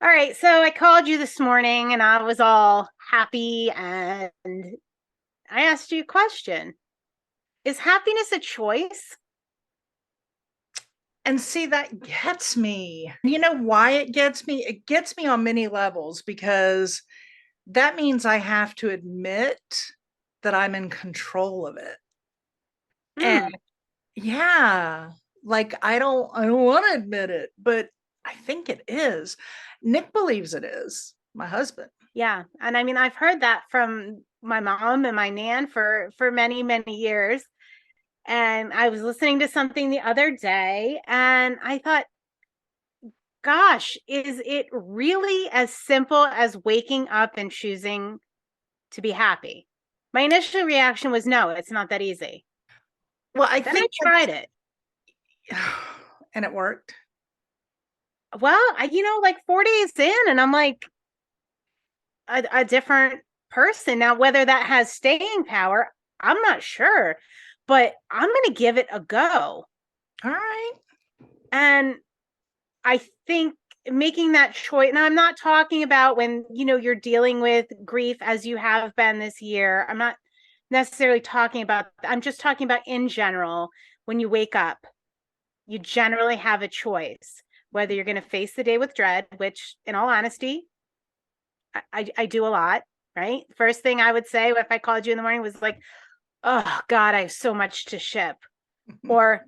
All right, so I called you this morning and I was all happy and I asked you a question. Is happiness a choice? And see, that gets me. You know why it gets me? It gets me on many levels because that means I have to admit that I'm in control of it. And Hmm. yeah, like I don't want to admit it, but I think it is. Nick believes it is, my husband. Yeah. And I mean, I've heard that from my mom and my nan for many, many years. And I was listening to something the other day and I thought, gosh, is it really as simple as waking up and choosing to be happy? My initial reaction was no, it's not that easy. Well, I Then I think tried it. and it worked. Well, like 4 days in, and I'm like a different person. Now, whether that has staying power, I'm not sure, but I'm going to give it a go. All right. And I think making that choice, and I'm not talking about when, you're dealing with grief as you have been this year. I'm not necessarily talking about, I'm just talking about in general, when you wake up, you generally have a choice whether you're going to face the day with dread, which, in all honesty, I do a lot, right? First thing I would say if I called you in the morning was like, oh God, I have so much to ship. Or,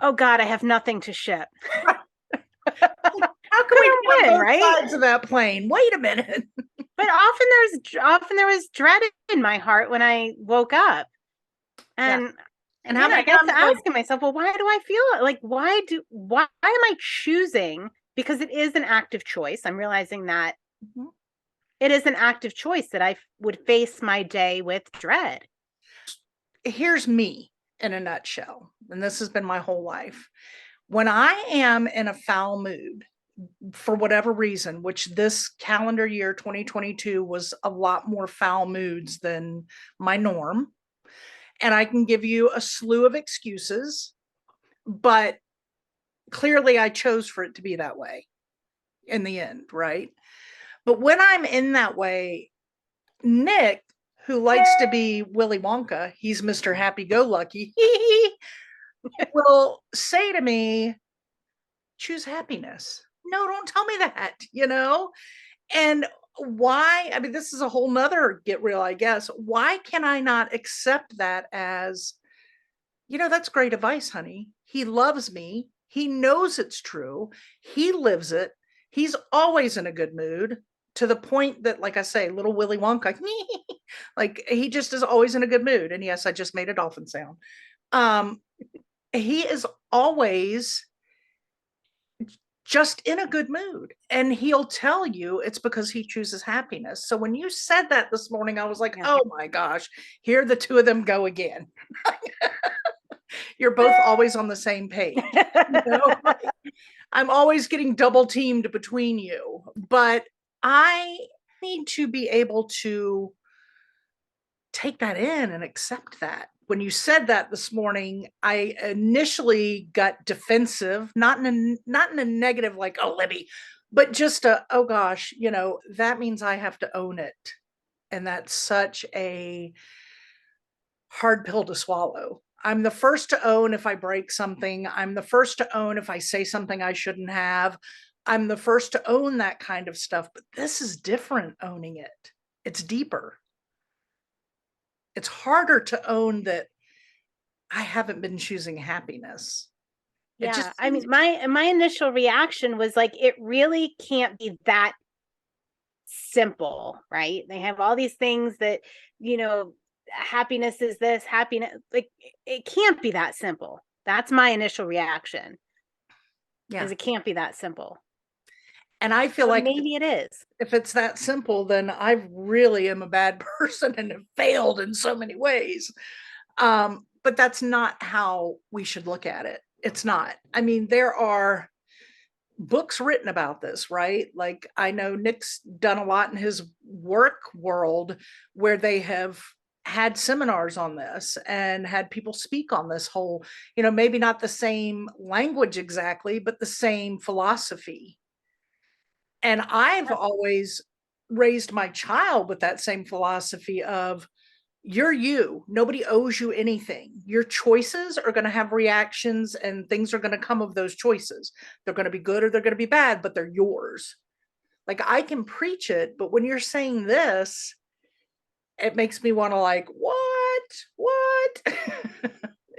oh God, I have nothing to ship. How can Because we I'm have win, both right? sides of that plane? Wait a minute. But often there was dread in my heart when I woke up. Yeah. And And how I many got to times like, asking myself, well, why do I feel it? Like why am I choosing? Because it is an active choice. I'm realizing that mhm. it is an active choice that I would face my day with dread. Here's me in a nutshell, and this has been my whole life. When I am in a foul mood, for whatever reason, which this calendar year 2022 was a lot more foul moods than my norm. And I can give you a slew of excuses, but clearly I chose for it to be that way in the end, right? But when I'm in that way, Nick, who likes to be Willy Wonka, he's Mr. Happy Go Lucky, will say to me, choose happiness. No, don't tell me that. And why? I mean, this is a whole nother get real, I guess. Why can I not accept that as, that's great advice, honey. He loves me. He knows it's true. He lives it. He's always in a good mood to the point that, like I say, little Willy Wonka, like he just is always in a good mood. And yes, I just made a dolphin sound. Um, he is always just in a good mood. And he'll tell you it's because he chooses happiness. So when you said that this morning, I was like, Yeah. oh my gosh, here the two of them go again. You're both always on the same page. Like, I'm always getting double teamed between you, but I need to be able to take that in and accept that. When you said that this morning, I initially got defensive, not in a negative like, oh, Libby, but just a, oh gosh, that means I have to own it. And that's such a hard pill to swallow. I'm the first to own if I break something. I'm the first to own if I say something I shouldn't have. I'm the first to own that kind of stuff. But this is different owning it. It's deeper. It's harder to own that I haven't been choosing happiness. It Yeah, just I seems, mean, my initial reaction was like, it really can't be that simple, right? They have all these things that, you know, happiness is this, happiness, like it can't be that simple. That's my initial reaction, yeah. is it can't be that simple. And I feel But like maybe it is. if it's that simple, then I really am a bad person and have failed in so many ways. But that's not how we should look at it. It's not. I mean, there are books written about this, right? Like I know Nick's done a lot in his work world where they have had seminars on this and had people speak on this whole, maybe not the same language exactly, but the same philosophy. And I've always raised my child with that same philosophy of you're you. Nobody owes you anything. Your choices are going to have reactions and things are going to come of those choices. They're going to be good or they're going to be bad, but they're yours. Like I can preach it, but when you're saying this, it makes me want to like, what?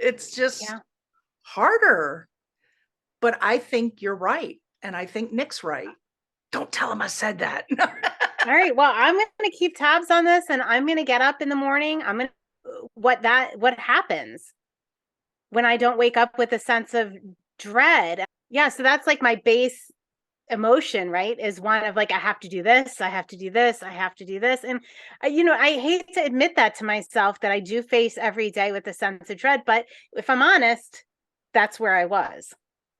It's just Yeah. harder. But I think you're right. And I think Nick's right. Don't tell him I said that. All right. Well, I'm going to keep tabs on this and I'm going to get up in the morning. I'm going to, what happens when I don't wake up with a sense of dread. Yeah. So that's like my base emotion, right? Is one of like, I have to do this. I have to do this. I have to do this. And, I hate to admit that to myself that I do face every day with a sense of dread. But if I'm honest, that's where I was.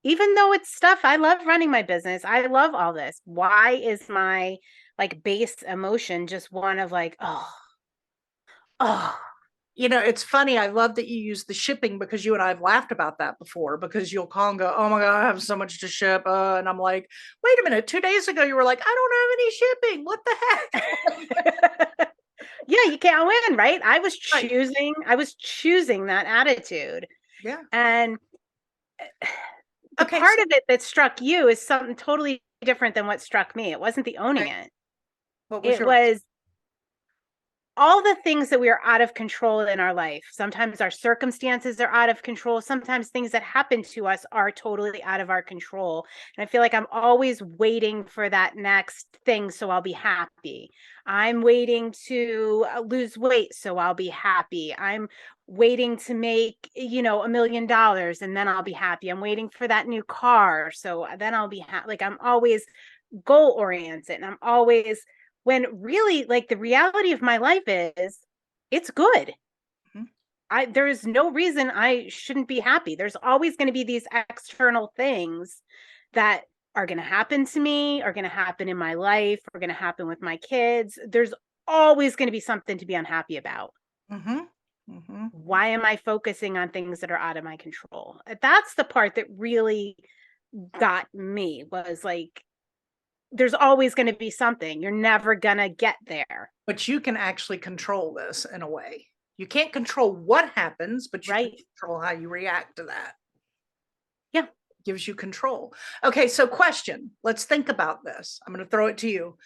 Even though it's stuff, I love running my business. I love all this. Why is my like base emotion just one of like, oh, It's funny. I love that you use the shipping because you and I have laughed about that before because you'll call and go, oh my God, I have so much to ship. And I'm like, wait a minute. 2 days ago, you were like, I don't have any shipping. What the heck? yeah, you can't win, right? I was Right. choosing that attitude. Yeah. And the Okay. part of it that struck you is something totally different than what struck me. It wasn't the owning Okay. it. What was It yours? was all the things that we are out of control in our life. Sometimes our circumstances are out of control. Sometimes things that happen to us are totally out of our control. And I feel like I'm always waiting for that next thing so I'll be happy. I'm waiting to lose weight so I'll be happy. I'm waiting to make, $1 million and then I'll be happy. I'm waiting for that new car so then I'll be happy. Like I'm always goal oriented and I'm always when really like the reality of my life is it's good. Mhm. There is no reason I shouldn't be happy. There's always going to be these external things that are going to happen to me, are going to happen in my life, are going to happen with my kids. There's always going to be something to be unhappy about. Mhm. Mhm. Why am I focusing on things that are out of my control? That's the part that really got me was like there's always going to be something. You're never going to get there. But you can actually control this in a way. You can't control what happens, but you can Right. control how you react to that. Yeah. Gives you control. Okay, so question. Let's think about this. I'm going to throw it to you.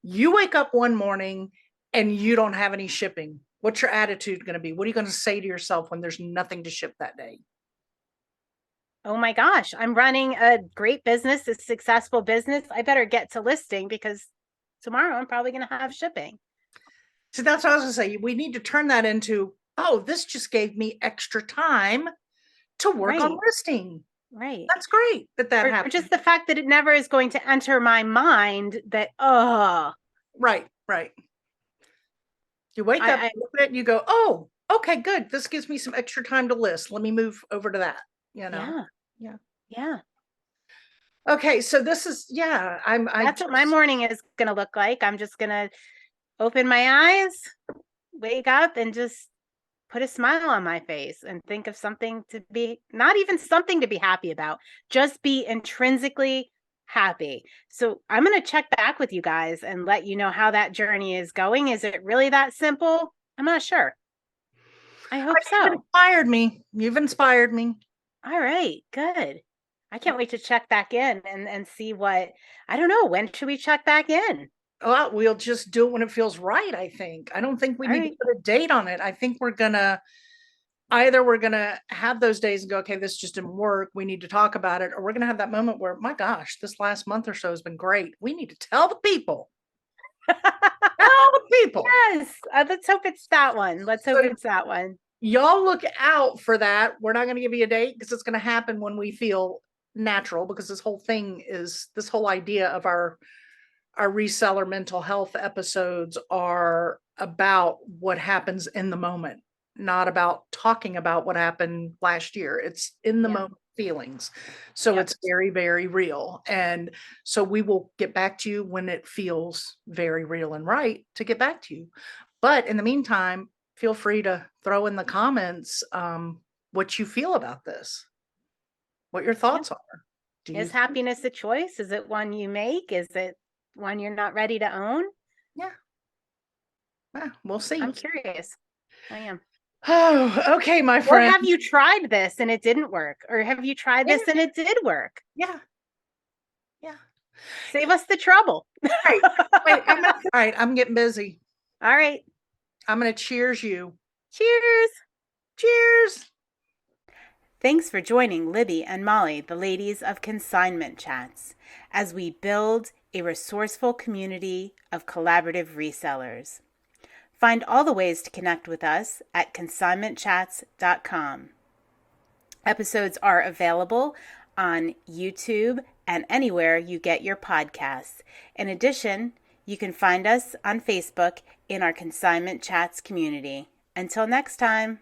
You wake up one morning and you don't have any shipping. What's your attitude going to be? What are you going to say to yourself when there's nothing to ship that day? Oh my gosh, I'm running a great business, a successful business. I better get to listing because tomorrow I'm probably going to have shipping. So that's what I was going to say. We need to turn that into, oh, this just gave me extra time to work on Right. listing. Right. That's great that that Or happened. just the fact that it never is going to enter my mind that, Right, right. You wake up, I you look at it, and you go, oh, okay, good. This gives me some extra time to list. Let me move over to that, you know? yeah, Yeah. yeah. Okay, so this is, yeah, I That's what my just, morning is going to look like. I'm just going to open my eyes, wake up, and just put a smile on my face and think of something to be not even something to be happy about, just be intrinsically happy. So I'm going to check back with you guys and let you know how that journey is going. Is it really that simple? I'm not sure. I hope you've so. inspired me. You've inspired me. All right, good. I can't wait to check back in and see what I don't know. When should we check back in? Well, we'll just do it when it feels right, I think. I don't think we All need to right. put a date on it. I think we're gonna have those days and go, okay, this just didn't work. We need to talk about it. Or we're gonna have that moment where, my gosh, this last month or so has been great. We need to tell the people. Tell the people. Yes. Let's hope it's that one. Let's hope So it's that one. y'all look out for that. We're not going to give you a date because it's going to happen when we feel natural, because this whole idea of our reseller mental health episodes are about what happens in the moment, not about talking about what happened last year. It's in the Yeah. moment feelings. So Yep. it's very, very real. And so we will get back to you when it feels very real and right to get back to you. But in the meantime, feel free to throw in the comments what you feel about this, what your Yeah. thoughts are. Do you Is think? happiness a choice? Is it one you make? Is it one you're not ready to own? Yeah. We'll see. I'm curious. I am. Oh, okay, my Or friend. have you tried this and it didn't work? Or have you tried Yeah. this and it did work? Yeah. Yeah. Save us the trouble. Right. Wait, all right, I'm getting busy. All right. I'm going to cheers you. Cheers. Cheers. Thanks for joining Libby and Molly, the ladies of Consignment Chats, as we build a resourceful community of collaborative resellers. Find all the ways to connect with us at consignmentchats.com. Episodes are available on YouTube and anywhere you get your podcasts. In addition, you can find us on Facebook in our Consignment Chats community. Until next time.